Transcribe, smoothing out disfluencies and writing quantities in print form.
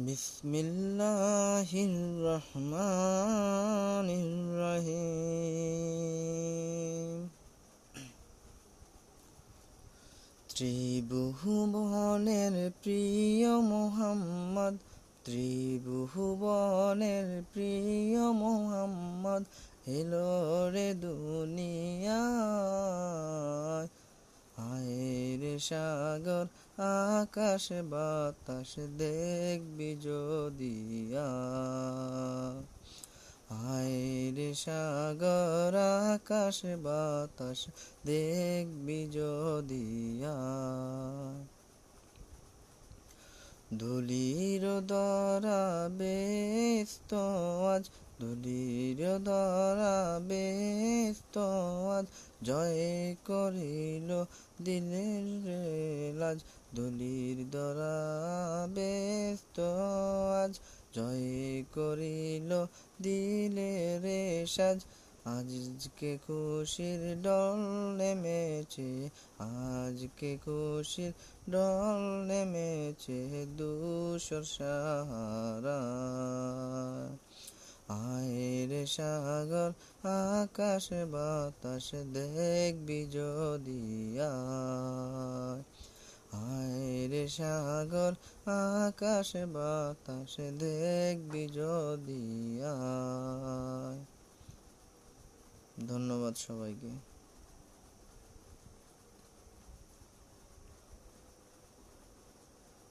বিসমিল্লাহির রহমানির রহিম। ত্রিভুবনের প্রিয় মোহাম্মদ, ত্রিভুবনের প্রিয় মোহাম্মদ এলো রে দুনিয়ায়। আয়ের সাগর আকাশ বাতাস দেখবি যদি আয়ের সাগর আকাশ বাতাস দেখবি যদি ধুলির দরা বেস্ত আজ, ধুলির দরা বেস্ত আজ জয় করিল দিলের লাজ। ধুলির দরা বেস্ত আজ জয় করিল দিলের সাজ। আজকে খুশির ডল নেমেছে, আজকে খুশির ডল নেমেছে ধূসর সাহারা। আয়ের সাগর আকাশ বাতাস দেখবি যদি আয়ের সাগর আকাশ বাতাস দেখবি যদি। ধন্যবাদ সবাইকে।